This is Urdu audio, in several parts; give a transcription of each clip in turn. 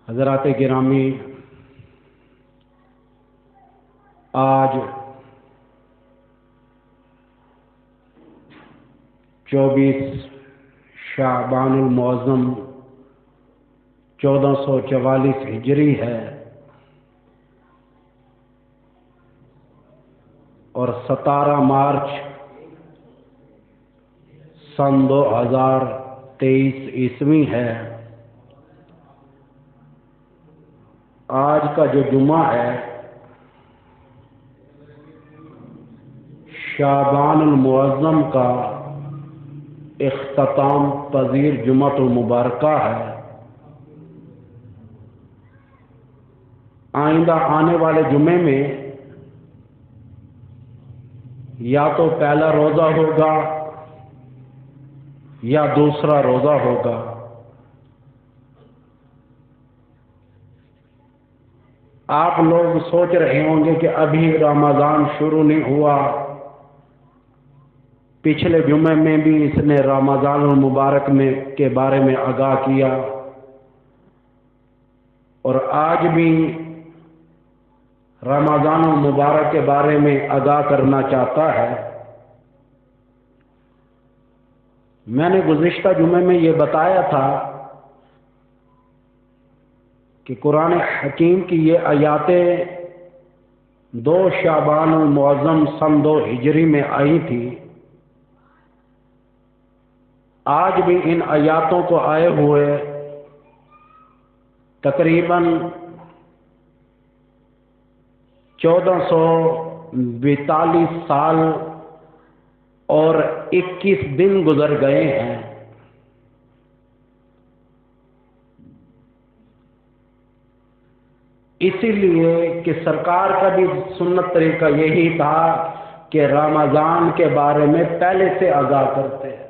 حضرات گرامی، آج 24 شعبان المعظم 1444 ہجری ہے اور 17 مارچ سن 2023 عیسوی ہے۔ آج کا جو جمعہ ہے شعبان المعظم کا اختتام پذیر جمعہ المبارکہ ہے۔ آئندہ آنے والے جمعے میں یا تو پہلا روزہ ہوگا یا دوسرا روزہ ہوگا۔ آپ لوگ سوچ رہے ہوں گے کہ ابھی رمضان شروع نہیں ہوا، پچھلے جمعے میں بھی اس نے رمضان المبارک میں کے بارے میں آگاہ کیا اور آج بھی رمضان المبارک کے بارے میں آگاہ کرنا چاہتا ہے۔ میں نے گزشتہ جمعے میں یہ بتایا تھا کہ قرآن حکیم کی یہ آیاتیں 2 شعبان المعظم سن 2 ہجری میں آئی تھی۔ آج بھی ان آیاتوں کو آئے ہوئے تقریباً 1442 سال اور 21 دن گزر گئے ہیں۔ اسی لیے کہ سرکار کا بھی سنت طریقہ یہی تھا کہ رمضان کے بارے میں پہلے سے آگاہ کرتے ہیں۔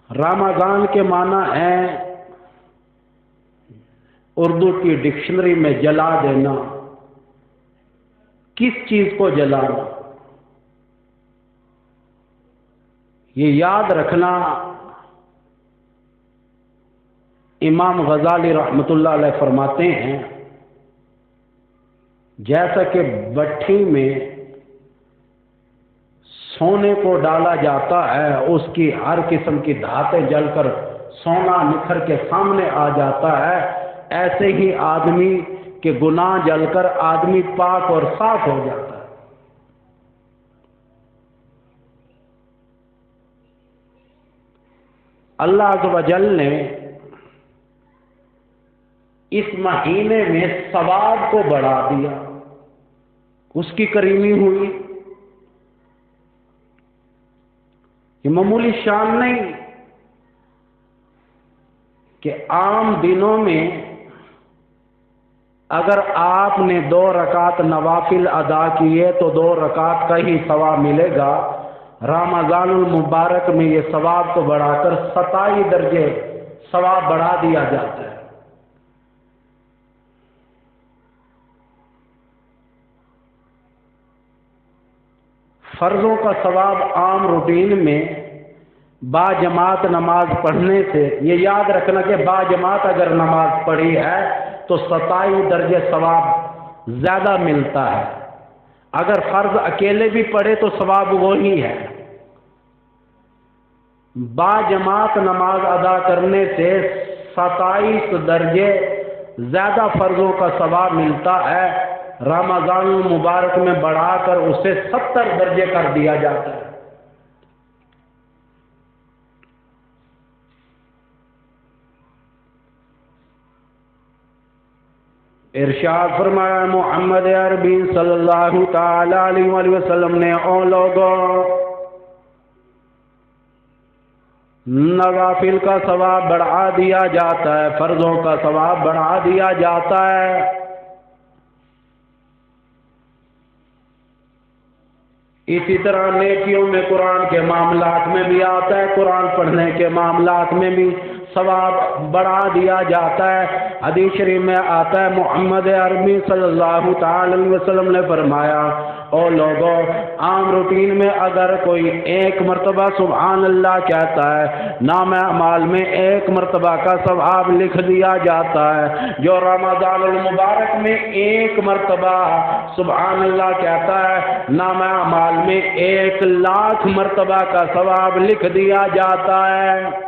رمضان کے معنی ہے اردو کی ڈکشنری میں جلا دینا۔ کس چیز کو جلانا؟ یہ یاد رکھنا، امام غزالی رحمۃ اللہ علیہ فرماتے ہیں جیسا کہ بھٹی میں سونے کو ڈالا جاتا ہے، اس کی ہر قسم کی دھاتیں جل کر سونا نکھر کے سامنے آ جاتا ہے، ایسے ہی آدمی کے گناہ جل کر آدمی پاک اور صاف ہو جاتا ہے۔ اللہ عز و جل نے اس مہینے میں ثواب کو بڑھا دیا، اس کی کریمی ہوئی۔ یہ معمولی شان نہیں کہ عام دنوں میں اگر آپ نے 2 رکعت نوافل ادا کیے تو 2 رکعت کا ہی ثواب ملے گا۔ رمضان المبارک میں یہ ثواب کو بڑھا کر 27 درجے ثواب بڑھا دیا جاتا ہے۔ فرضوں کا ثواب عام روٹین میں با جماعت نماز پڑھنے سے، یہ یاد رکھنا کہ با جماعت اگر نماز پڑھی ہے تو 27 درجے ثواب زیادہ ملتا ہے۔ اگر فرض اکیلے بھی پڑھے تو ثواب وہی ہے۔ با جماعت نماز ادا کرنے سے 27 درجے زیادہ فرضوں کا ثواب ملتا ہے۔ رمضان المبارک میں بڑھا کر اسے 70 درجے کر دیا جاتا ہے۔ ارشاد فرمایا محمد عربی صلی اللہ تعالی علیہ وآلہ وسلم نے، او لوگوں، نوافل کا ثواب بڑھا دیا جاتا ہے، فرضوں کا ثواب بڑھا دیا جاتا ہے۔ اسی طرح نیکیوں میں قرآن کے معاملات میں بھی آتا ہے، قرآن پڑھنے کے معاملات میں بھی ثواب بڑھا دیا جاتا ہے۔ حدیث شریف میں آتا ہے محمد عربی صلی اللہ تعالی علیہ وسلم نے فرمایا، او لوگوں، عام روٹین میں اگر کوئی ایک مرتبہ سبحان اللہ کہتا ہے، نام اعمال میں ایک مرتبہ کا ثواب لکھ دیا جاتا ہے۔ جو رمضان المبارک میں ایک مرتبہ سبحان اللہ کہتا ہے، نام اعمال میں 1,00,000 مرتبہ کا ثواب لکھ دیا جاتا ہے۔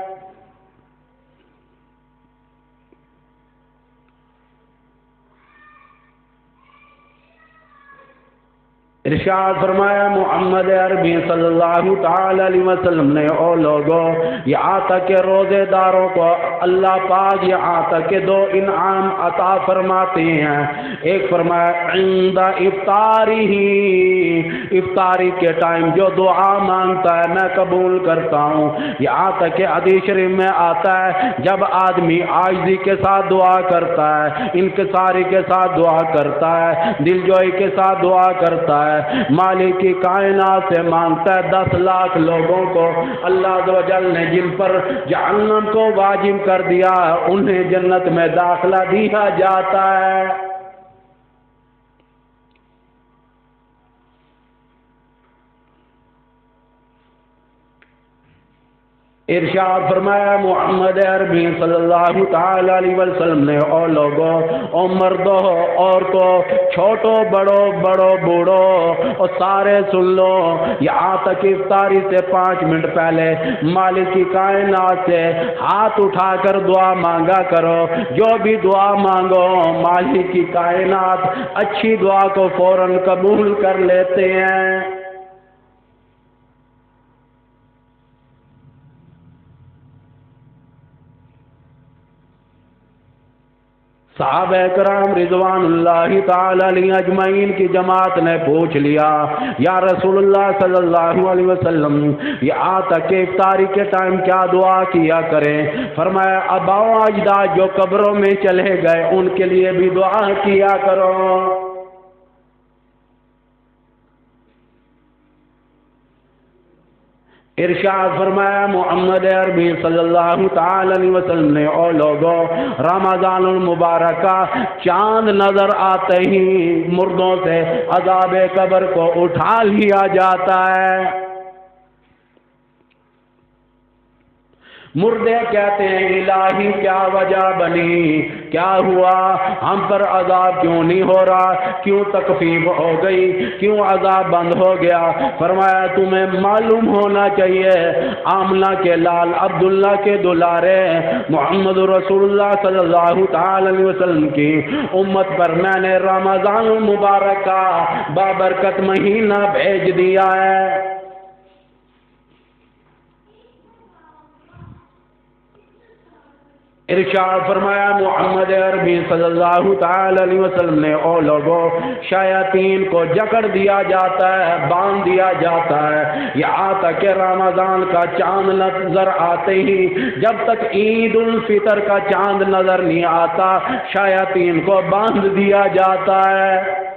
ارشاد فرمایا محمد عربی صلی اللہ تعالی علیہ وسلم نے، او لوگوں، یہاں تک کہ روزے داروں کو اللہ پاک یہاں تک کہ 2 انعام عطا فرماتے ہیں۔ ایک فرمایا عند افطاری ہی، افطاری کے ٹائم جو دعا مانگتا ہے میں قبول کرتا ہوں۔ یہاں تک کہ حدیث شریف میں آتا ہے جب آدمی عاجزی کے ساتھ دعا کرتا ہے، انکساری کے ساتھ دعا کرتا ہے، دل جوئی کے ساتھ دعا کرتا ہے، مالک کی کائنات سے مانگتا ہے، 10 لاکھ لوگوں کو اللہ عز و جل نے جن پر جہنم کو واجب کر دیا انہیں جنت میں داخلہ دیا جاتا ہے۔ ارشاد فرمایا محمد عربی صلی اللہ تعالی علیہ وسلم نے، او لوگوں، او مردوں، عورتوں، چھوٹو بڑو، بڑو بوڑھو، اور سارے سن لو، یہاں تک افطاری سے 5 منٹ پہلے مالک کی کائنات سے ہاتھ اٹھا کر دعا مانگا کرو۔ جو بھی دعا مانگو مالک کی کائنات اچھی دعا کو فوراً قبول کر لیتے ہیں۔ صحابہ کرام رضوان اللہ تعالی علیہ اجمعین کی جماعت نے پوچھ لیا، یا رسول اللہ صلی اللہ علیہ وسلم، یہاں تک کہ افطاری کے ٹائم کیا دعا کیا کریں؟ فرمایا آباء و اجداد جو قبروں میں چلے گئے ان کے لیے بھی دعا کیا کرو۔ ارشاد فرمایا محمد عربی صلی اللہ تعالی علیہ وسلم نے، او لوگوں، رمضان المبارک کا چاند نظر آتے ہی مردوں سے عذاب قبر کو اٹھا لیا جاتا ہے۔ مردے کہتے ہیں الہی کیا وجہ بنی، کیا ہوا، ہم پر عذاب کیوں نہیں ہو رہا، کیوں تکفیف ہو گئی، کیوں عذاب بند ہو گیا؟ فرمایا تمہیں معلوم ہونا چاہیے آمنہ کے لال عبداللہ کے دلارے محمد رسول اللہ صلی اللہ تعالی علیہ وسلم کی امت پر میں نے رمضان المبارک کا بابرکت مہینہ بھیج دیا ہے۔ ارشاد فرمایا محمد عربی صلی اللہ تعالی علیہ وسلم نے، او لوگوں، شیاطین کو جکڑ دیا جاتا ہے، باندھ دیا جاتا ہے، یہاں تک کہ رمضان کا چاند نظر آتے ہی جب تک عید الفطر کا چاند نظر نہیں آتا شیاطین کو باندھ دیا جاتا ہے۔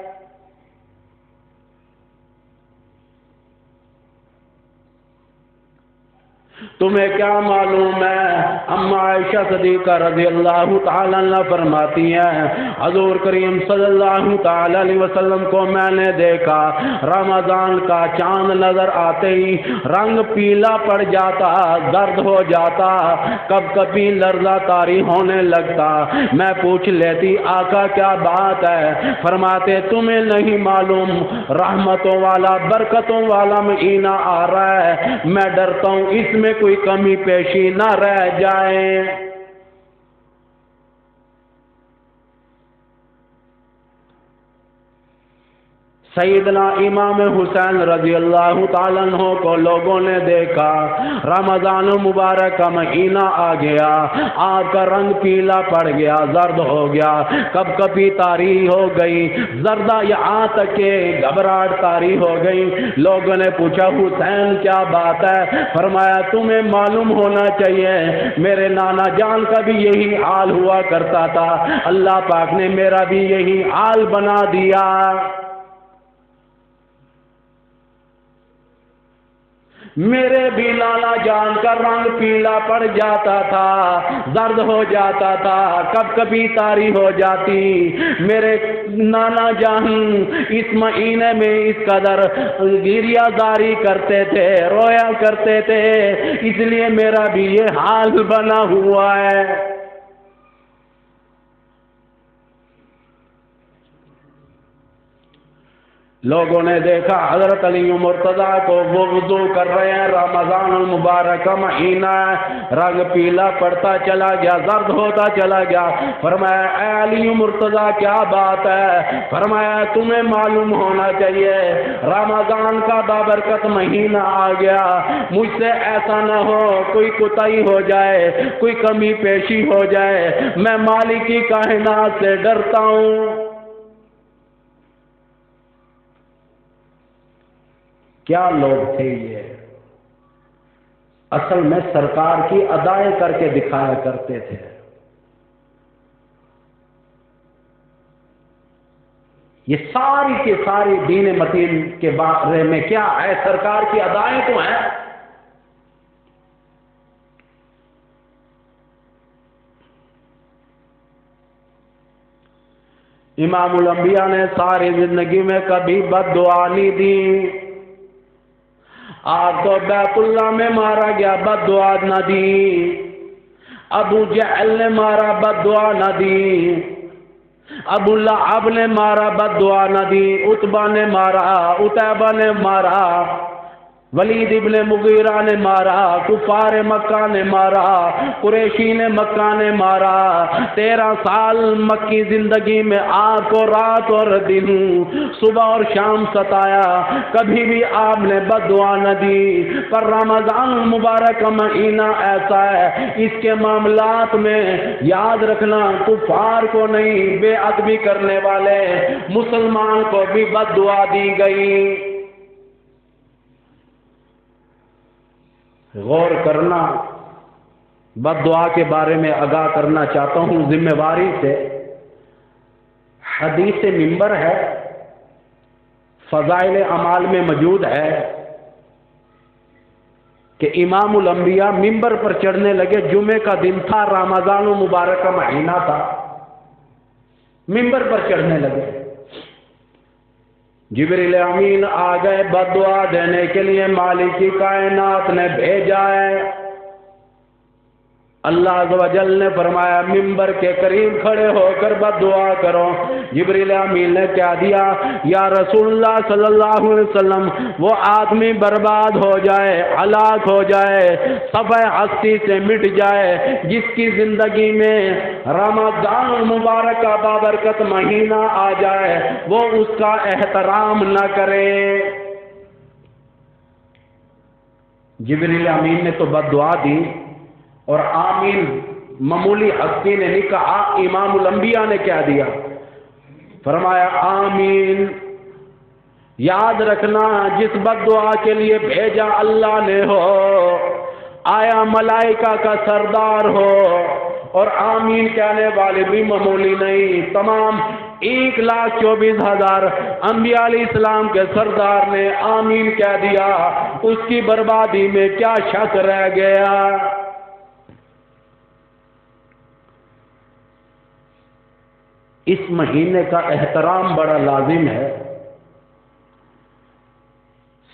تمہیں کیا معلوم ہے؟ اما عائشہ صدیقہ رضی اللہ تعالیٰ عنہ فرماتی ہیں حضور کریم صلی اللہ تعالیٰ علیہ وسلم کو میں نے دیکھا رمضان کا چاند نظر آتے ہی رنگ پیلا پڑ جاتا، زرد ہو جاتا، کب کبھی لرزہ طاری ہونے لگتا۔ میں پوچھ لیتی آقا کیا بات ہے؟ فرماتے تمہیں نہیں معلوم رحمتوں والا برکتوں والا مہینہ آ رہا ہے، میں ڈرتا ہوں اس میں کوئی کمی پیشی نہ رہ جائے۔ سیدنا امام حسین رضی اللہ تعالیٰ عنہ کو لوگوں نے دیکھا، رمضان مبارک کا مہینہ آ گیا، آپ کا رنگ پیلا پڑ گیا، زرد ہو گیا، کب کبھی طاری ہو گئی، زردہ یہاں تک کہ گھبراہٹ طاری ہو گئی۔ لوگوں نے پوچھا حسین کیا بات ہے؟ فرمایا تمہیں معلوم ہونا چاہیے میرے نانا جان کا بھی یہی حال ہوا کرتا تھا، اللہ پاک نے میرا بھی یہی حال بنا دیا۔ میرے بھی لالا جان کا رنگ پیلا پڑ جاتا تھا، زرد ہو جاتا تھا، کب کبھی طاری ہو جاتی۔ میرے نانا جان اس مہینے میں اس قدر گریہ زاری کرتے تھے، رویا کرتے تھے، اس لیے میرا بھی یہ حال بنا ہوا ہے۔ لوگوں نے دیکھا حضرت علی مرتضیٰ کو، وہ وضو کر رہے ہیں، رمضان المبارک کا مہینہ ہے، رنگ پیلا پڑتا چلا گیا، زرد ہوتا چلا گیا۔ فرمایا اے علی مرتضیٰ کیا بات ہے؟ فرمایا تمہیں معلوم ہونا چاہیے رمضان کا بابرکت مہینہ آ گیا، مجھ سے ایسا نہ ہو کوئی کوتاہی ہو جائے، کوئی کمی پیشی ہو جائے، میں مالک کی کائنات سے ڈرتا ہوں۔ کیا لوگ تھے یہ؟ اصل میں سرکار کی ادائیں کر کے دکھایا کرتے تھے۔ یہ ساری کی ساری دین متین کے بارے میں کیا ہے؟ سرکار کی ادائیں تو ہیں۔ امام الانبیاء نے ساری زندگی میں کبھی بد دعا نہیں دی۔ آپ تو بیت اللہ میں مارا گیا، بد دعا نہ دی۔ ابو جہل نے مارا، بد دعا نہ دی۔ ابو لہب نے مارا، بد دعا نہ دی۔ عتبہ نے مارا، عتیبہ نے مارا، ولید ابن مغیرہ نے مارا، کفار مکہ نے مارا، قریشی نے مکہ نے مارا۔ 13 سال مکی زندگی میں آپ کو رات اور دن، صبح اور شام ستایا، کبھی بھی آپ نے بد دعا نہ دی۔ پر رمضان المبارک کا مہینہ ایسا ہے، اس کے معاملات میں یاد رکھنا کفار کو نہیں، بے ادبی کرنے والے مسلمان کو بھی بد دعا دی گئی۔ غور کرنا، بد دعا کے بارے میں آگاہ کرنا چاہتا ہوں ذمہ واری سے۔ حدیث منبر ہے، فضائل اعمال میں موجود ہے کہ امام الانبیاء منبر پر چڑھنے لگے، جمعے کا دن تھا، رمضان المبارک کا مہینہ تھا، منبر پر چڑھنے لگے۔ جبریل امین آ گئے بد دعا دینے کے لیے، مالک کی کائنات نے بھیجا ہے۔ اللہ عز و جل نے فرمایا منبر کے قریب کھڑے ہو کر بد دعا کرو۔ جبریل امین نے کیا دیا؟ یا رسول اللہ صلی اللہ علیہ وسلم، وہ آدمی برباد ہو جائے، ہلاک ہو جائے، صفحہ ہستی سے مٹ جائے، جس کی زندگی میں رمضان المبارک کا بابرکت مہینہ آ جائے، وہ اس کا احترام نہ کرے۔ جبریل امین نے تو بد دعا دی، اور آمین معمولی ہستی نے نہیں کہا۔ امام الانبیاء نے کیا دیا؟ فرمایا آمین۔ یاد رکھنا جس بد دعا کے لیے بھیجا اللہ نے ہو، آیا ملائکہ کا سردار ہو، اور آمین کہنے والے بھی معمولی نہیں، تمام 1,24,000 انبیاء علیہ السلام کے سردار نے آمین کہہ دیا۔ اس کی بربادی میں کیا شک رہ گیا؟ اس مہینے کا احترام بڑا لازم ہے۔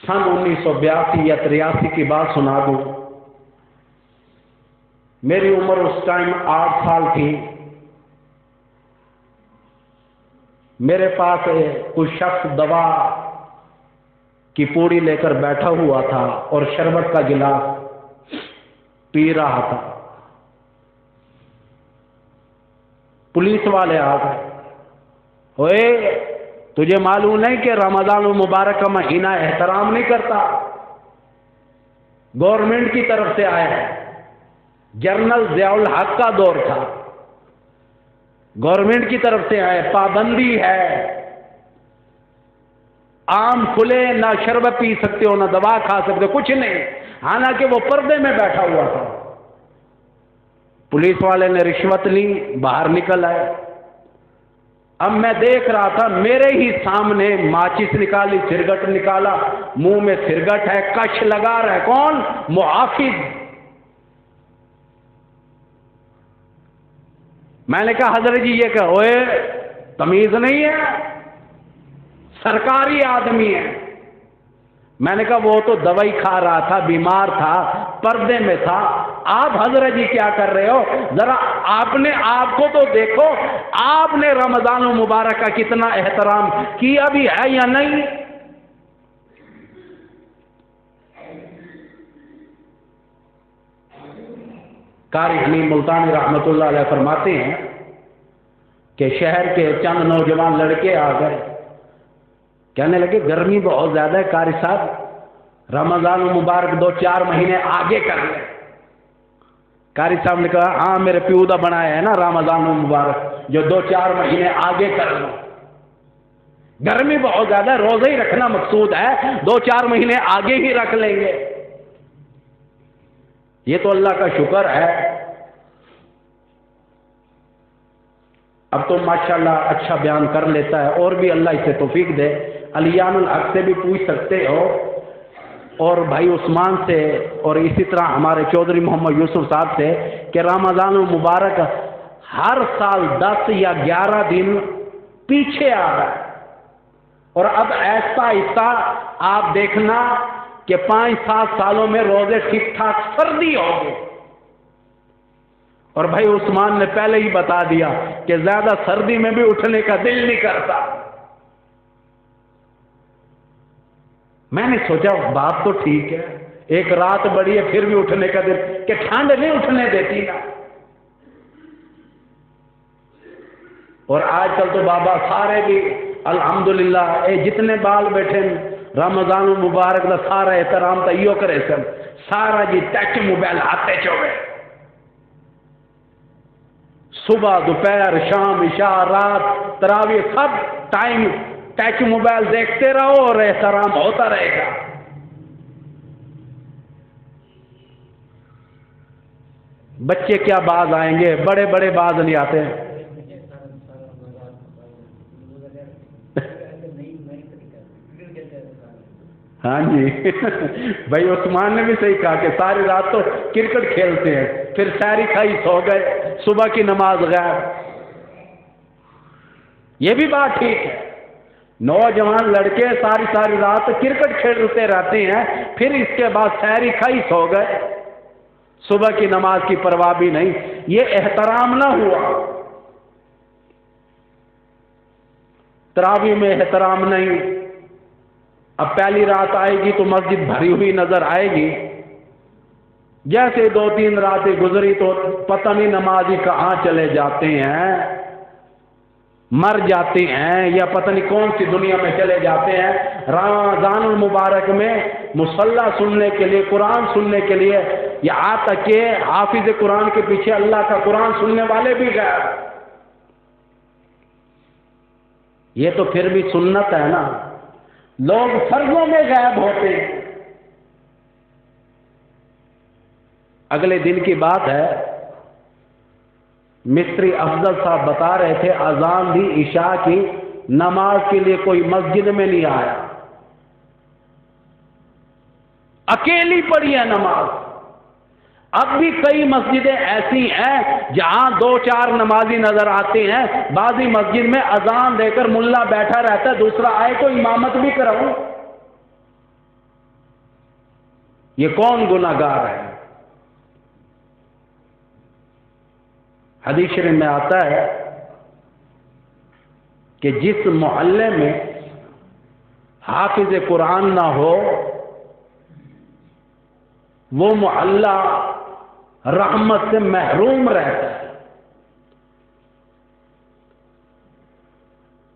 سن 1982 یا 83 کی بات سنا دوں، میری عمر اس ٹائم 8 سال تھی۔ میرے پاس کوئی شخص دوا کی پوڑی لے کر بیٹھا ہوا تھا اور شربت کا گلاس پی رہا تھا۔ پولیس والے آ گئے، اوے تجھے معلوم نہیں کہ رمضان المبارک کا مہینہ احترام نہیں کرتا؟ گورنمنٹ کی طرف سے آیا ہے، جنرل ضیاء الحق کا دور تھا، گورنمنٹ کی طرف سے آئے، پابندی ہے، عام کھلے، نہ شربت پی سکتے ہو، نہ دوا کھا سکتے ہو، کچھ نہیں، حالانکہ وہ پردے میں بیٹھا ہوا تھا۔ پولیس والے نے رشوت لی، باہر نکل آئے، اب میں دیکھ رہا تھا میرے ہی سامنے ماچس نکالی، سرگٹ نکالا، منہ میں سرگٹ ہے، کش لگا رہا ہے، کون؟ محافظ۔ میں نے کہا حضرت جی یہ کہ ہوئے تمیز نہیں ہے، سرکاری آدمی ہے۔ میں نے کہا وہ تو دوائی کھا رہا تھا، بیمار تھا، پردے میں تھا، آپ حضرت جی کیا کر رہے ہو؟ ذرا آپ نے آپ کو تو دیکھو، آپ نے رمضان المبارک کا کتنا احترام کیا بھی ہے یا نہیں؟ قاری حلیم ملتانی رحمۃ اللہ علیہ فرماتے ہیں کہ شہر کے چند نوجوان لڑکے آ گئے، کہنے لگے گرمی بہت زیادہ ہے قاری صاحب، رمضان المبارک 2-4 مہینے آگے کر لیں۔ قاری صاحب نے کہا ہاں میرے پیو دا بنایا ہے نا رمضان المبارک، جو 2-4 مہینے آگے کر لو، گرمی بہت زیادہ ہے، روزہ ہی رکھنا مقصود ہے، 2-4 مہینے آگے ہی رکھ لیں گے۔ یہ تو اللہ کا شکر ہے، اب تو ماشاءاللہ اچھا بیان کر لیتا ہے، اور بھی اللہ اسے توفیق دے۔ علیان الحق سے بھی پوچھ سکتے ہو، اور بھائی عثمان سے، اور اسی طرح ہمارے چودھری محمد یوسف صاحب سے، کہ رمضان المبارک ہر سال 10 یا 11 دن پیچھے آ رہا ہے، اور اب ایسا آہستہ آپ دیکھنا کہ 5-7 سالوں میں روزے ٹھیک ٹھاک سردی ہوگی۔ اور بھائی عثمان نے پہلے ہی بتا دیا کہ زیادہ سردی میں بھی اٹھنے کا دل نہیں کرتا۔ میں نے سوچا بات تو ٹھیک ہے، ایک رات بڑی ہے پھر بھی اٹھنے کا دل، کہ ٹھنڈ نہیں اٹھنے دیتی نا۔ اور آج کل تو بابا سارے بھی الحمدللہ جتنے بال بیٹھے رمضان المبارک دا سارا احترام تو یہ کرے سن، سارا جی ٹچ موبائل ہاتھے چوبے، صبح دوپہر شام عشاء رات تراویح سب ٹائم ٹچ موبائل دیکھتے رہو اور احترام ہوتا رہے گا۔ بچے کیا باز آئیں گے، بڑے بڑے باز نہیں آتے ہیں۔ ہاں جی بھائی عثمان نے بھی صحیح کہا کہ ساری رات تو کرکٹ کھیلتے ہیں، پھر ساری کھائی سو گئے، صبح کی نماز غائب۔ یہ بھی بات ٹھیک ہے، نوجوان لڑکے ساری رات کرکٹ کھیلتے رہتے ہیں، پھر اس کے بعد ساری کھائی سو گئے، صبح کی نماز کی پرواہ بھی نہیں۔ یہ احترام نہ ہوا، تراویح میں احترام نہیں۔ اب پہلی رات آئے گی تو مسجد بھری ہوئی نظر آئے گی، جیسے 2-3 راتیں گزری تو پتہ نہیں نمازی کہاں چلے جاتے ہیں، مر جاتے ہیں یا پتہ نہیں کون سی دنیا میں چلے جاتے ہیں۔ رمضان المبارک میں مصلی سننے کے لیے، قرآن سننے کے لیے، یہاں تک کہ حافظ قرآن کے پیچھے اللہ کا قرآن سننے والے بھی غائب۔ یہ تو پھر بھی سنت ہے نا، لوگ فرضوں میں غائب ہوتے ہیں۔ اگلے دن کی بات ہے، مستری افضل صاحب بتا رہے تھے اذان دی عشاء کی، نماز کے لیے کوئی مسجد میں نہیں آیا، اکیلی پڑھی ہے نماز۔ اب بھی کئی مسجدیں ایسی ہیں جہاں 2-4 نمازی نظر آتے ہیں، بعضی مسجد میں اذان دے کر ملا بیٹھا رہتا ہے، دوسرا آئے تو امامت بھی کراؤں۔ یہ کون گناہگار ہے؟ حدیث شریف میں آتا ہے کہ جس محلے میں حافظ قرآن نہ ہو وہ محلہ رحمت سے محروم رہتا ہے۔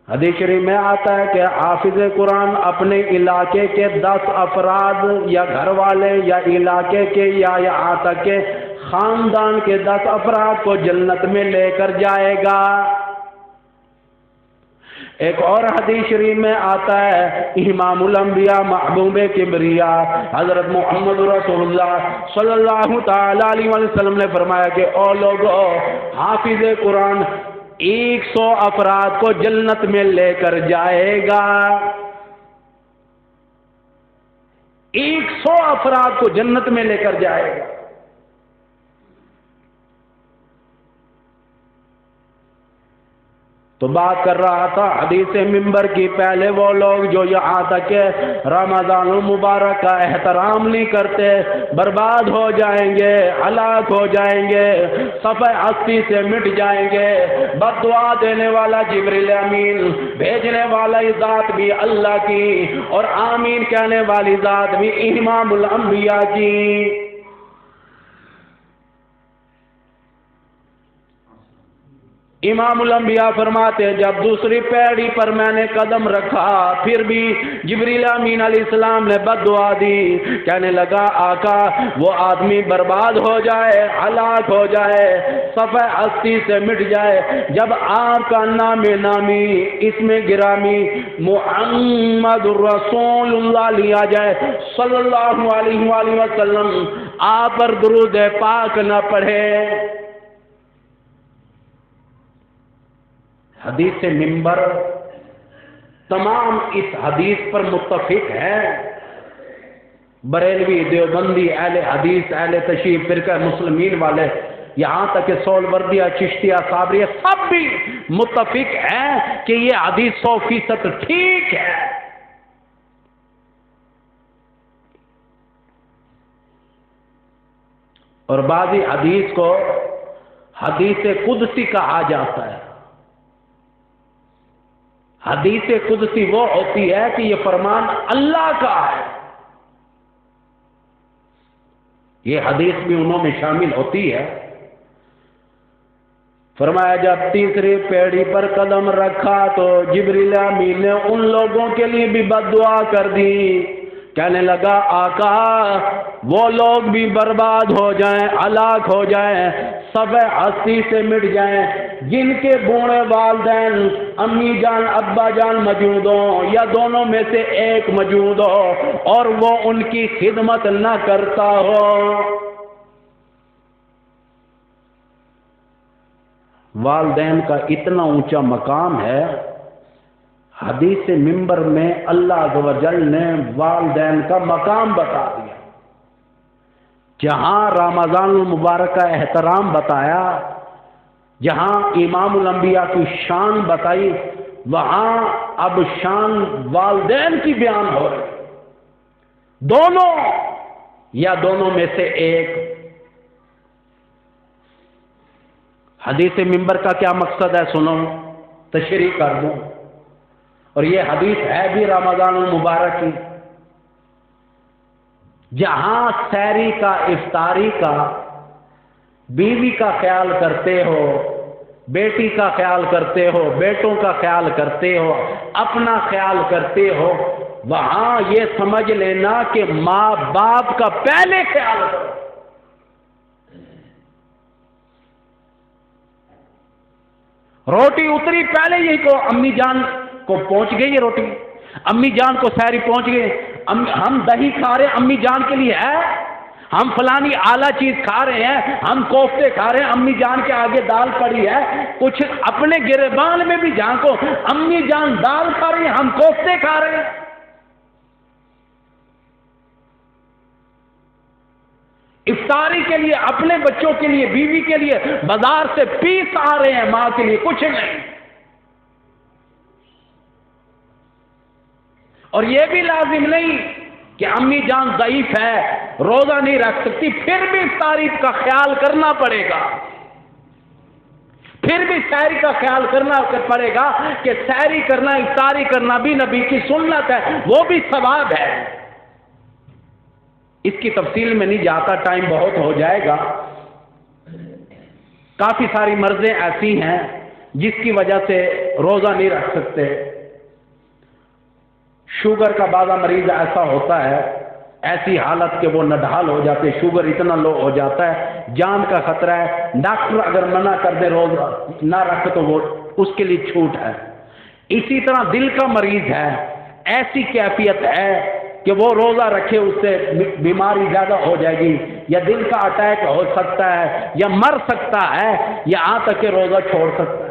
حدیث شریف میں آتا ہے کہ حافظ قرآن اپنے علاقے کے 10 افراد یا گھر والے یا علاقے کے یا یہاں تک کہ خاندان کے 10 افراد کو جنت میں لے کر جائے گا۔ ایک اور حدیث شریف میں آتا ہے، امام الانبیاء محبوب کبریا حضرت محمد رسول اللہ صلی اللہ تعالی علیہ وسلم نے فرمایا کہ او لوگو، حافظ قرآن 100 افراد کو جنت میں لے کر جائے گا. 100 افراد کو جنت میں لے کر جائے گا. تو بات کر رہا تھا حدیث منبر کی. پہلے وہ لوگ جو یہاں تک کہ رمضان المبارک کا احترام نہیں کرتے برباد ہو جائیں گے، ہلاک ہو جائیں گے، صفحہ ہستی سے مٹ جائیں گے. بد دعا دینے والا جبریل امین، بھیجنے والا ذات بھی اللہ کی، اور آمین کہنے والی ذات بھی امام الانبیاء کی. امام الانبیاء فرماتے ہیں جب دوسری پیڑھی پر میں نے قدم رکھا پھر بھی جبریل امین علیہ السلام نے بد دعا دی. کہنے لگا آقا وہ آدمی برباد ہو جائے، ہلاک ہو جائے، صفحہ ہستی سے مٹ جائے، جب آپ کا نام نامی اسم گرامی محمد الرسول اللہ لیا جائے صلی اللہ علیہ وآلہ وسلم، آپ پر درود پاک نہ پڑھے. حدیث منبر تمام اس حدیث پر متفق ہے. بریلوی، دیوبندی، اہل حدیث، اہل تشیع، فرقہ مسلمین والے، یہاں تک کہ سولوردیہ، چشتیہ، صابریہ، سب بھی متفق ہیں کہ یہ حدیث 100% ٹھیک ہے. اور بعضی حدیث کو حدیث قدسی کہا جاتا ہے. حدیث قدسی وہ ہوتی ہے کہ یہ فرمان اللہ کا ہے. یہ حدیث بھی انہوں میں شامل ہوتی ہے. فرمایا جب تیسری پیڑھی پر قدم رکھا تو جبریل امین نے ان لوگوں کے لیے بھی بد دعا کر دی. کہنے لگا آقا وہ لوگ بھی برباد ہو جائیں، ہلاک ہو جائیں، صفحہ ہستی سے مٹ جائیں جن کے بوڑھے والدین، امی جان، ابا جان موجود ہوں یا دونوں میں سے ایک موجود ہو اور وہ ان کی خدمت نہ کرتا ہو. والدین کا اتنا اونچا مقام ہے. حدیث منبر میں اللہ عز و جل نے والدین کا مقام بتا دیا. جہاں رمضان المبارک کا احترام بتایا، جہاں امام الانبیاء کی شان بتائی، وہاں اب شان والدین کی بیان ہو رہی. دونوں یا دونوں میں سے ایک. حدیث منبر کا کیا مقصد ہے سنو، تشریح کر دوں. اور یہ حدیث ہے بھی رمضان المبارک کی. جہاں سحری کا، افطاری کا، بیوی کا خیال کرتے ہو، بیٹی کا خیال کرتے ہو، بیٹوں کا خیال کرتے ہو، اپنا خیال کرتے ہو، وہاں یہ سمجھ لینا کہ ماں باپ کا پہلے خیال کرو. روٹی اتری پہلے یہی کو امی جان کو پہنچ گئی ہے روٹی، امی جان کو سحری پہنچ گئی. ہم دہی کھا رہے ہیں امی جان کے لیے ہے، ہم فلانی اعلیٰ چیز کھا رہے ہیں، ہم کوفتے کھا رہے ہیں، امی جان کے آگے دال پڑی ہے. کچھ اپنے گریبان میں بھی جان کو امی جان دال کھا رہی ہیں، ہم کوفتے کھا رہے ہیں. افطاری کے لیے اپنے بچوں کے لیے، بیوی کے لیے بازار سے پیس آ رہے ہیں، ماں کے لیے کچھ نہیں. اور یہ بھی لازم نہیں کہ امی جان ضعیف ہے، روزہ نہیں رکھ سکتی، پھر بھی افطاری کا خیال کرنا پڑے گا، پھر بھی سحری کا خیال کرنا پڑے گا کہ سحری کرنا، افطاری کرنا بھی نبی کی سنت ہے، وہ بھی ثواب ہے. اس کی تفصیل میں نہیں جاتا، ٹائم بہت ہو جائے گا. کافی ساری مرضیں ایسی ہیں جس کی وجہ سے روزہ نہیں رکھ سکتے. شوگر کا بعض مریض ایسا ہوتا ہے، ایسی حالت کہ وہ نڈھال ہو جاتے، شوگر اتنا لو ہو جاتا ہے، جان کا خطرہ ہے. ڈاکٹر اگر منع کر دے روزہ نہ رکھ تو وہ اس کے لیے چھوٹ ہے. اسی طرح دل کا مریض ہے، ایسی کیفیت ہے کہ وہ روزہ رکھے اس سے بیماری زیادہ ہو جائے گی، یا دل کا اٹیک ہو سکتا ہے، یا مر سکتا ہے، یہاں تک کہ روزہ چھوڑ سکتا ہے.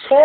100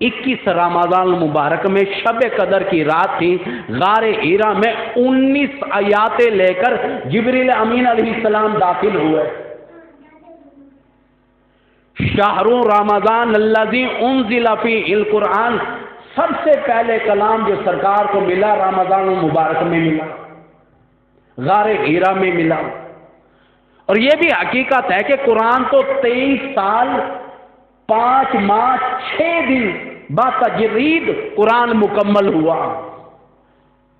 21 رمضان المبارک میں شب قدر کی رات تھی، غار حرا میں 19 آیاتیں لے کر جبریل امین علیہ السلام داخل ہوئے۔ شہر رمضان الذی انزل فیہ القرآن، سب سے پہلے کلام جو سرکار کو ملا رمضان المبارک میں ملا، غار حرا میں ملا۔ اور یہ بھی حقیقت ہے کہ قرآن تو 23 سال 5 ماہ 6 دن بعد تجرید قرآن مکمل ہوا۔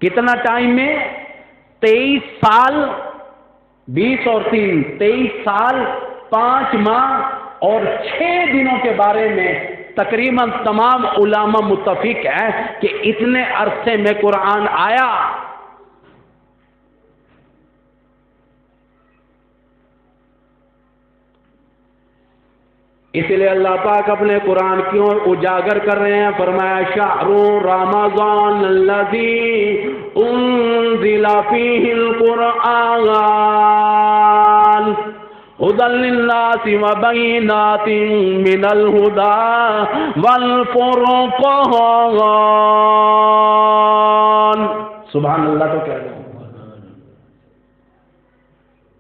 کتنا ٹائم میں؟ 23 سال 20 اور 3، 23 سال 5 ماہ اور 6 دنوں کے بارے میں تقریباً تمام علماء متفق ہیں کہ اتنے عرصے میں قرآن آیا۔ اس لیے اللہ پاک اپنے قرآن کیوں اجاگر کر رہے ہیں؟ فرمایا شہر رمضان الذی انزل فیہ القرآن ہدی للناس وبینات من الہدی والفرقان۔ سبحان اللہ تو کہہ رہے ہیں۔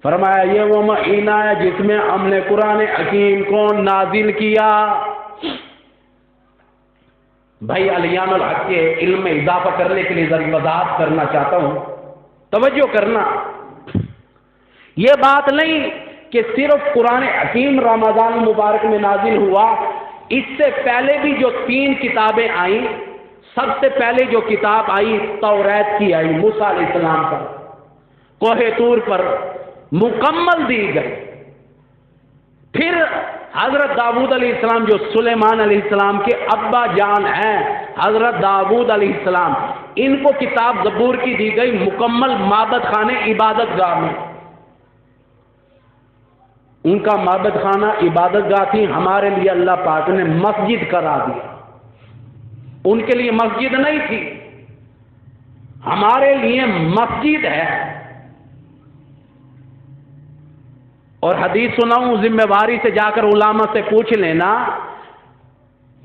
فرمایا یہ وہ مہینہ ہے جس میں ہم نے قرآن حکیم کو نازل کیا۔ بھائی علیان الحق کے علم میں اضافہ کرنے کے لیے ذرا وضاحت کرنا چاہتا ہوں، توجہ کرنا۔ یہ بات نہیں کہ صرف قرآن حکیم رمضان مبارک میں نازل ہوا، اس سے پہلے بھی جو 3 کتابیں آئیں، سب سے پہلے جو کتاب آئی توریت کی آئی، موسیٰ علیہ السلام پر کوہ طور پر مکمل دی گئی۔ پھر حضرت داؤد علیہ السلام جو سلیمان علیہ السلام کے ابا جان ہیں، حضرت داؤد علیہ السلام، ان کو کتاب زبور کی دی گئی مکمل معبد خانے عبادت گاہ میں۔ ان کا معبد خانہ عبادت گاہ تھی، ہمارے لیے اللہ پاک نے مسجد کرا دیا۔ ان کے لیے مسجد نہیں تھی، ہمارے لیے مسجد ہے۔ اور حدیث سناؤں، ذمہ داری سے جا کر علماء سے پوچھ لینا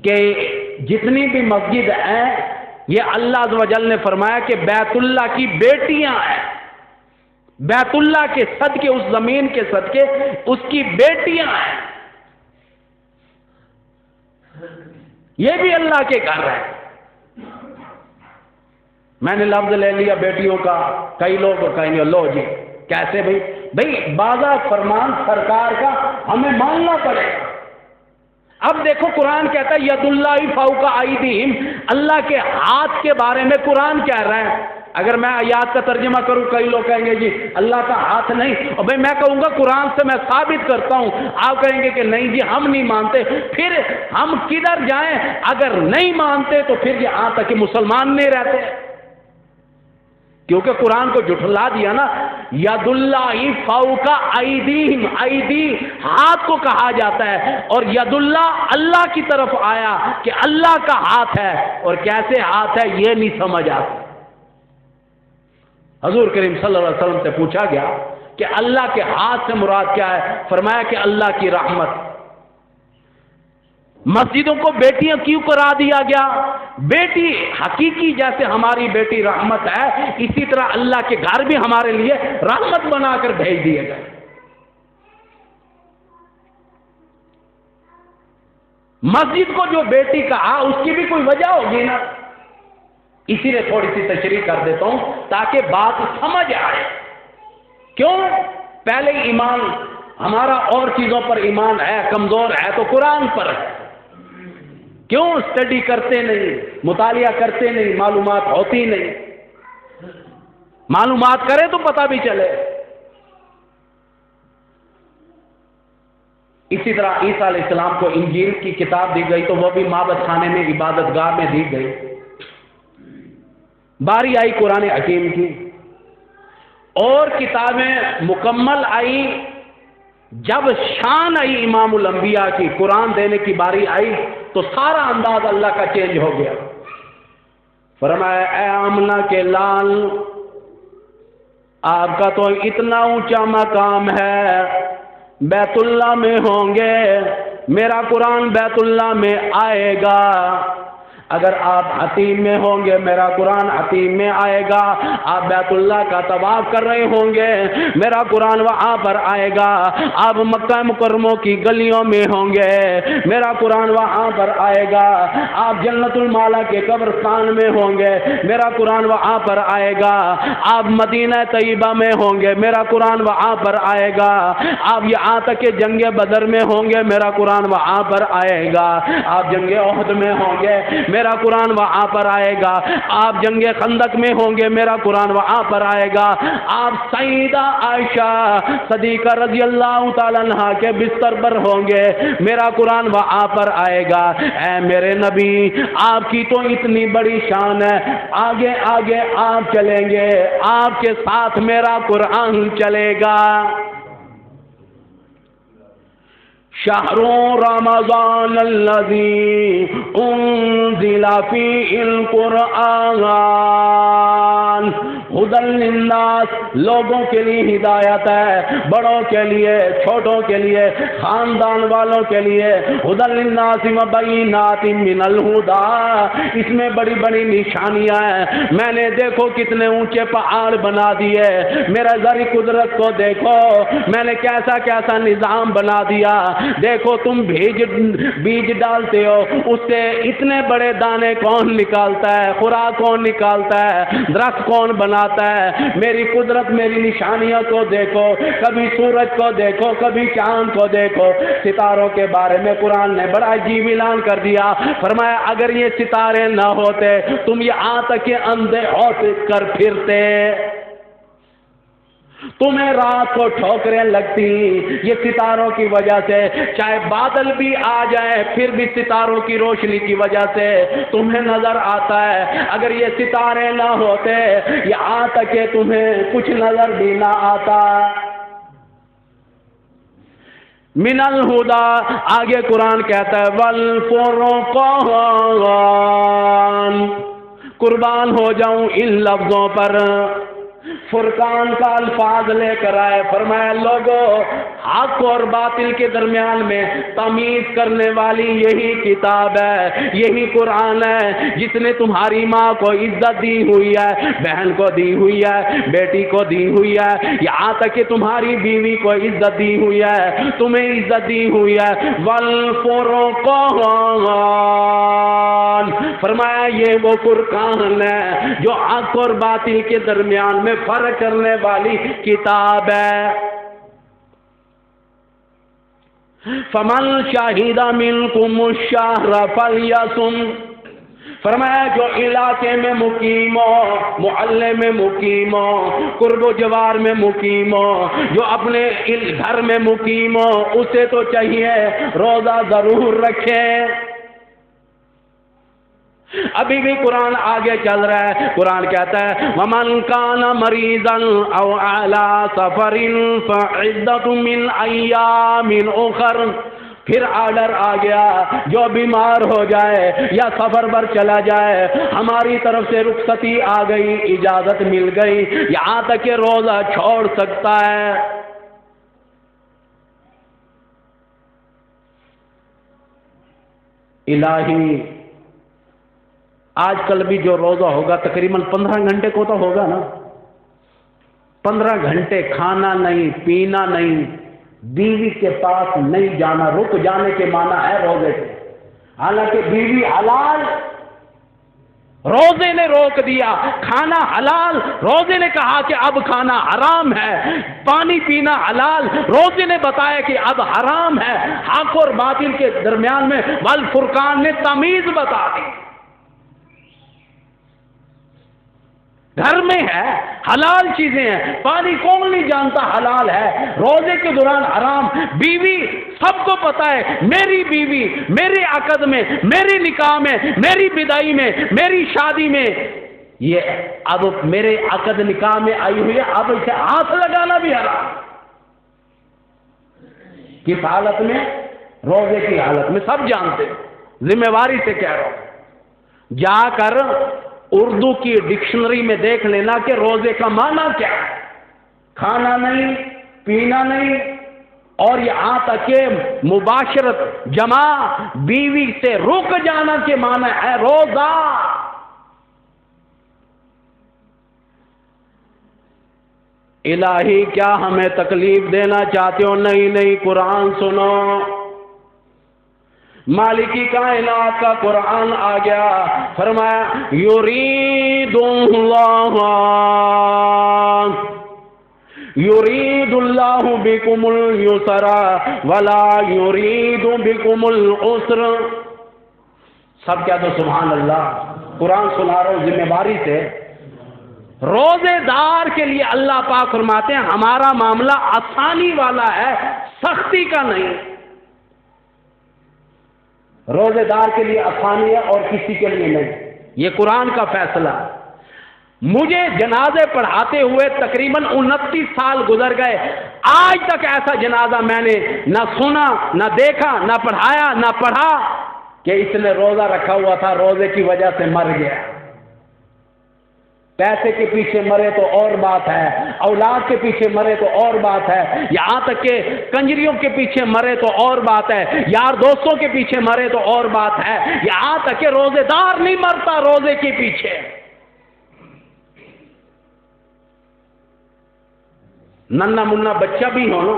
کہ جتنی بھی مسجد ہیں یہ اللہ عز و جل نے فرمایا کہ بیت اللہ کی بیٹیاں ہیں، بیت اللہ کے صدقے، اس زمین کے صدقے اس کی بیٹیاں ہیں۔ یہ بھی اللہ کے گھر ہے۔ میں نے لفظ لے لیا بیٹیوں کا، کئی لوگ کہیں گے لو جی کیسے بھائی بازا فرمان سرکار کا ہمیں ماننا پڑے گا۔ اب دیکھو قرآن کہتا ہے ید اللہ فوق ایدیہم، اللہ کے ہاتھ کے بارے میں قرآن کہہ رہا ہے۔ اگر میں آیات کا ترجمہ کروں، کئی لوگ کہیں گے جی اللہ کا ہاتھ نہیں، اور بھائی میں کہوں گا قرآن سے میں ثابت کرتا ہوں، آپ کہیں گے کہ نہیں جی ہم نہیں مانتے، پھر ہم کدھر جائیں؟ اگر نہیں مانتے تو پھر یہاں تک کہ مسلمان نہیں رہتے، کیونکہ قرآن کو جھٹلا دیا نا۔ ید اللہ فوق ایدیہم، ایدی ہاتھ کو کہا جاتا ہے، اور ید اللہ اللہ کی طرف آیا کہ اللہ کا ہاتھ ہے، اور کیسے ہاتھ ہے یہ نہیں سمجھ آتا۔ حضور کریم صلی اللہ علیہ وسلم سے پوچھا گیا کہ اللہ کے ہاتھ سے مراد کیا ہے؟ فرمایا کہ اللہ کی رحمت۔ مسجدوں کو بیٹیاں کیوں کرا دیا گیا؟ بیٹی حقیقی جیسے ہماری بیٹی رحمت ہے، اسی طرح اللہ کے گھر بھی ہمارے لیے رحمت بنا کر بھیج دیے گئے۔ مسجد کو جو بیٹی کہا اس کی بھی کوئی وجہ ہوگی نا، اسی لیے تھوڑی سی تشریح کر دیتا ہوں تاکہ بات سمجھ آئے۔ کیوں؟ پہلے ایمان ہمارا اور چیزوں پر ایمان ہے، کمزور ہے تو قرآن پر ہے۔ کیوں اسٹڈی کرتے نہیں، مطالعہ کرتے نہیں، معلومات ہوتی نہیں؟ معلومات کرے تو پتہ بھی چلے۔ اسی طرح عیسیٰ علیہ السلام کو انجیل کی کتاب دی گئی تو وہ بھی معبد خانے میں عبادت گاہ میں دی گئی۔ باری آئی قرآن حکیم کی، اور کتابیں مکمل آئی۔ جب شان آئی امام الانبیاء کی، قرآن دینے کی باری آئی تو سارا انداز اللہ کا چینج ہو گیا۔ فرمایا اے آمنہ کے لال، آپ کا تو اتنا اونچا مقام ہے، بیت اللہ میں ہوں گے، میرا قرآن بیت اللہ میں آئے گا، اگر آپ حتیم میں ہوں گے میرا قرآن حتیم میں آئے گا، آپ بیت اللہ کا طواف کر رہے ہوں گے میرا قرآن وہاں پر آئے گا، آپ مکہ مکرمہ کی گلیوں میں ہوں گے میرا قرآن وہاں پر آئے گا، آپ جنت المالا کے قبرستان میں ہوں گے میرا قرآن وہاں پر آئے گا، آپ مدینہ طیبہ میں ہوں گے میرا قرآن وہاں پر آئے گا، آپ یہاں تک کہ جنگ بدر میں ہوں گے میرا قرآن وہاں پر آئے گا، آپ جنگ احد میں ہوں گے میرا قرآن وہاں پر آئے گا، آپ جنگ خندق میں ہوں گے میرا قرآن وہاں پر آئے گا، آپ سیدہ عائشہ صدیقہ رضی اللہ تعالیٰ عنہا کے بستر پر ہوں گے میرا قرآن وہاں پر آئے گا۔ اے میرے نبی آپ کی تو اتنی بڑی شان ہے، آگے آگے آپ چلیں گے، آپ کے ساتھ میرا قرآن چلے گا۔ شہر رمضان الذی انزل فیہ القرآن ھدی للناس، لوگوں کے لیے ہدایت ہے، بڑوں کے لیے چھوٹوں کے لیے خاندان والوں کے لیے، ھدی للناس وبینات من الہدی، اس میں بڑی بڑی نشانیاں ہیں۔ میں نے دیکھو کتنے اونچے پہاڑ بنا دیے، میرا ذری قدرت کو دیکھو میں نے کیسا کیسا نظام بنا دیا، دیکھو تم بیج ڈالتے ہو اس سے اتنے بڑے دانے کون نکالتا ہے، خوراک کون نکالتا ہے، درخت کون بناتا ہے، میری قدرت میری نشانیوں کو دیکھو، کبھی سورج کو دیکھو کبھی چاند کو دیکھو۔ ستاروں کے بارے میں قرآن نے بڑا عجیب اعلان کر دیا، فرمایا اگر یہ ستارے نہ ہوتے تم یہاں تک کہ اندھے ہو کر پھرتے، تمہیں رات کو ٹھوکریں لگتی، یہ ستاروں کی وجہ سے، چاہے بادل بھی آ جائے پھر بھی ستاروں کی روشنی کی وجہ سے تمہیں نظر آتا ہے، اگر یہ ستارے نہ ہوتے یہاں تک کہ تمہیں کچھ نظر بھی نہ آتا۔ من الہدا، آگے قرآن کہتا ہے والفرقان، قربان ہو جاؤں ان لفظوں پر، فرقان کا الفاظ لے کر آئے، فرمایا لوگوں حق اور باطل کے درمیان میں تمیز کرنے والی یہی کتاب ہے، یہی قرآن ہے جس نے تمہاری ماں کو عزت دی ہوئی ہے، بہن کو دی ہوئی ہے، بیٹی کو دی ہوئی ہے، یہاں تک کہ تمہاری بیوی کو عزت دی ہوئی ہے، تمہیں عزت دی ہوئی ہے۔ والفرقان، فرمایا یہ وہ فرقان ہے جو حق اور باطل کے درمیان میں فرق کرنے والی کتاب ہے۔ فمن شہد منکم الشہر فلیصم، فرمایا جو علاقے میں مقیم ہو، محلے میں مقیم ہو، قرب و جوار میں مقیم ہو، جو اپنے گھر میں مقیم ہو، اسے تو چاہیے روزہ ضرور رکھے۔ ابھی بھی قرآن آگے چل رہا ہے، قرآن کہتا ہے وَمَنْ كَانَ مَرِيضًا أَوْ عَلَى سَفَرٍ فَعِدَّةٌ مِّنْ أَيَّامٍ أُخَرَ، پھر آرڈر آ گیا جو بیمار ہو جائے یا سفر پر چلا جائے، ہماری طرف سے رخصتی آ گئی، اجازت مل گئی، یہاں تک کہ روزہ چھوڑ سکتا ہے۔ الہی آج کل بھی جو روزہ ہوگا تقریباً 15 گھنٹے کو تو ہوگا نا، 15 گھنٹے کھانا نہیں پینا نہیں، بیوی کے پاس نہیں جانا، رک جانے کے معنی ہے روزے سے، حالانکہ بیوی حلال، روزے نے روک دیا، کھانا حلال، روزے نے کہا کہ اب کھانا حرام ہے، پانی پینا حلال، روزے نے بتایا کہ اب حرام ہے، حق اور باطل کے درمیان میں والفرقان نے تمیز بتا دی۔ گھر میں ہے حلال چیزیں ہیں، پانی کون نہیں جانتا حلال ہے، روزے کے دوران حرام، بیوی سب کو پتا ہے، میری بیوی میرے عقد میں، میری نکاح میں، میری بدائی میں، میری شادی میں، یہ اب میرے عقد نکاح میں آئی ہوئی ہے، اب اسے ہاتھ لگانا بھی حرام۔ کس حالت میں؟ روزے کی حالت میں، سب جانتے ہیں، ذمہ داری سے کہہ رہا ہوں، جا کر اردو کی ڈکشنری میں دیکھ لینا کہ روزے کا معنی کیا ہے، کھانا نہیں پینا نہیں اور یہاں تک کہ مباشرت جمع بیوی سے رک جانا کے معنی ہے روزہ۔ الہی کیا ہمیں تکلیف دینا چاہتے ہو؟ نہیں نہیں، قرآن سنو، مالکی کائنات کا قرآن آ گیا، فرمایا یرید اللہ بکم اليسر ولا یرید بکم العسر۔ سب کیا تو سبحان اللہ، قرآن سنا رہا ہوں ذمہ داری سے۔ روزے دار کے لیے اللہ پاک فرماتے ہیں ہمارا معاملہ آسانی والا ہے، سختی کا نہیں۔ روزے دار کے لیے آسانی ہے اور کسی کے لیے نہیں، یہ قرآن کا فیصلہ ہے۔ مجھے جنازے پڑھاتے ہوئے تقریباً 29 سال گزر گئے، آج تک ایسا جنازہ میں نے نہ سنا، نہ دیکھا، نہ پڑھایا، نہ پڑھا کہ اس نے روزہ رکھا ہوا تھا، روزے کی وجہ سے مر گیا۔ پیسے کے پیچھے مرے تو اور بات ہے، اولاد کے پیچھے مرے تو اور بات ہے، یہاں تک کہ کنجریوں کے پیچھے مرے تو اور بات ہے، یار دوستوں کے پیچھے مرے تو اور بات ہے، یہاں تک کہ روزے دار نہیں مرتا روزے کے پیچھے۔ ننھا منا بچہ بھی ہو نا،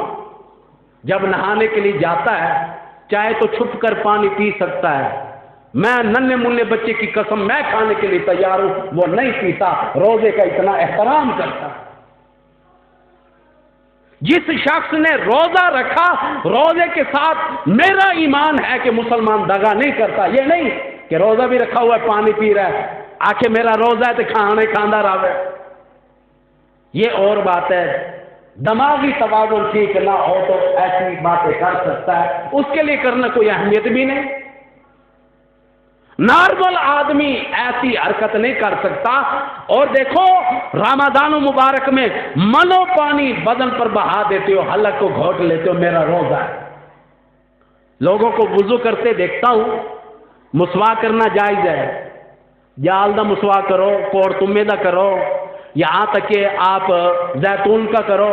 جب نہانے کے لیے جاتا ہے چاہے تو چھپ کر پانی پی سکتا ہے، میں ننھے منھے بچے کی قسم میں کھانے کے لیے تیار ہوں، وہ نہیں پیتا، روزے کا اتنا احترام کرتا۔ جس شخص نے روزہ رکھا، روزے کے ساتھ میرا ایمان ہے کہ مسلمان دغا نہیں کرتا، یہ نہیں کہ روزہ بھی رکھا ہوا ہے پانی پی رہا ہے، آخر میرا روزہ ہے تو کھانے کھاندہ رہے، یہ اور بات ہے۔ دماغی توازن ٹھیک نہ ہو تو ایسی باتیں کر سکتا ہے، اس کے لیے کرنا کوئی اہمیت بھی نہیں۔ نارمل آدمی ایسی حرکت نہیں کر سکتا۔ اور دیکھو رمضان مبارک میں منو پانی بدن پر بہا دیتے ہو، حلق کو گھونٹ لیتے ہو، میرا روزہ ہے۔ لوگوں کو وضو کرتے دیکھتا ہوں، مسواک کرنا جائز ہے، جال دا مسواک کرو، کوڑ تمے دا کرو، یہاں تک کہ آپ زیتون کا کرو،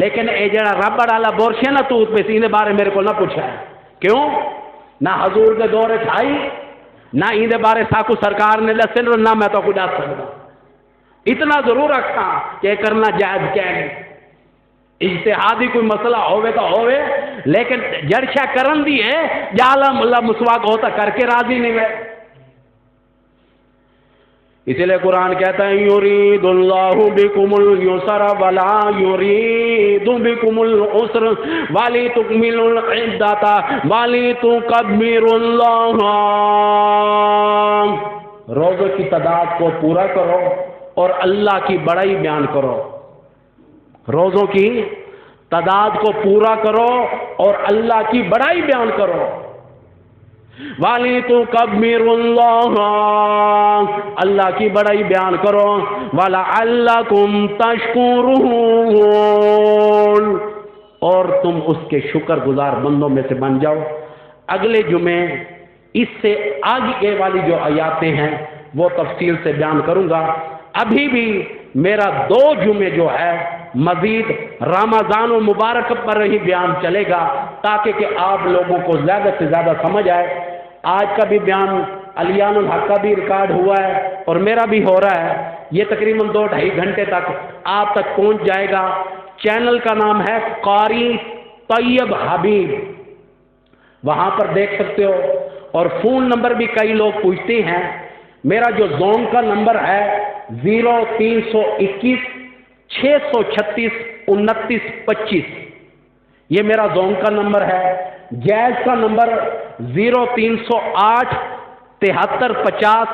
لیکن اے جڑا ربڑ والا برش ہے نا تو پہ سینے بارے میرے کو نہ پوچھا ہے، کیوں نہ حضور کے دور چھائی، نہ ایندے بارے ساکو سرکار نے دسن، نہ میں تو کو دس سکتا۔ اتنا ضرور رکھا کہ کرنا جائز کیا ہے، اجتہادی کوئی مسئلہ ہوئے تو ہوئے، لیکن جڑشا کرن دی ہے جالا ملا مسواک ہوتا کر کے راضی نہیں ہے۔ اسی لیے قرآن کہتا ہے یرید اللہ بکم اليسر ولا یرید بکم العسر ولتکملوا العدۃ ولتکبروا اللہ۔ روزوں کی تعداد کو پورا کرو اور اللہ کی بڑائی بیان کرو، روزوں کی تعداد کو پورا کرو اور اللہ کی بڑائی بیان کرو۔ وَلِتُكَبِّرُوا اللَّهَ، اللہ کی بڑائی بیان کرو، وَلَعَلَّكُمْ تَشْكُرُونَ، اور تم اس کے شکر گزار بندوں میں سے بن جاؤ۔ اگلے جمعے اس سے آگے والی جو آیاتیں ہیں وہ تفصیل سے بیان کروں گا۔ ابھی بھی میرا 2 جمعے جو ہے مزید رمضان المبارک پر ہی بیان چلے گا، تاکہ کہ آپ لوگوں کو زیادہ سے زیادہ سمجھ آئے۔ آج کا بھی بیان علیان الحق کا بھی ریکارڈ ہوا ہے اور میرا بھی ہو رہا ہے، یہ تقریباً 2-2.5 گھنٹے تک آپ تک پہنچ جائے گا۔ چینل کا نام ہے قاری طیب حبیب، وہاں پر دیکھ سکتے ہو، اور فون نمبر بھی کئی لوگ پوچھتے ہیں، میرا جو زون کا نمبر ہے 0321 636 2925، یہ میرا زون کا نمبر ہے۔ جیز کا نمبر 0308 7350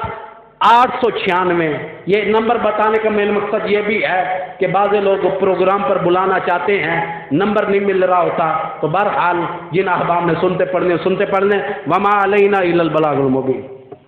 896۔ یہ نمبر بتانے کا میرا مقصد یہ بھی ہے کہ بعض لوگ پروگرام پر بلانا چاہتے ہیں، نمبر نہیں مل رہا ہوتا، تو بہرحال جن احباب نے سنتے پڑھنے وما علینا الا البلاغ المبین۔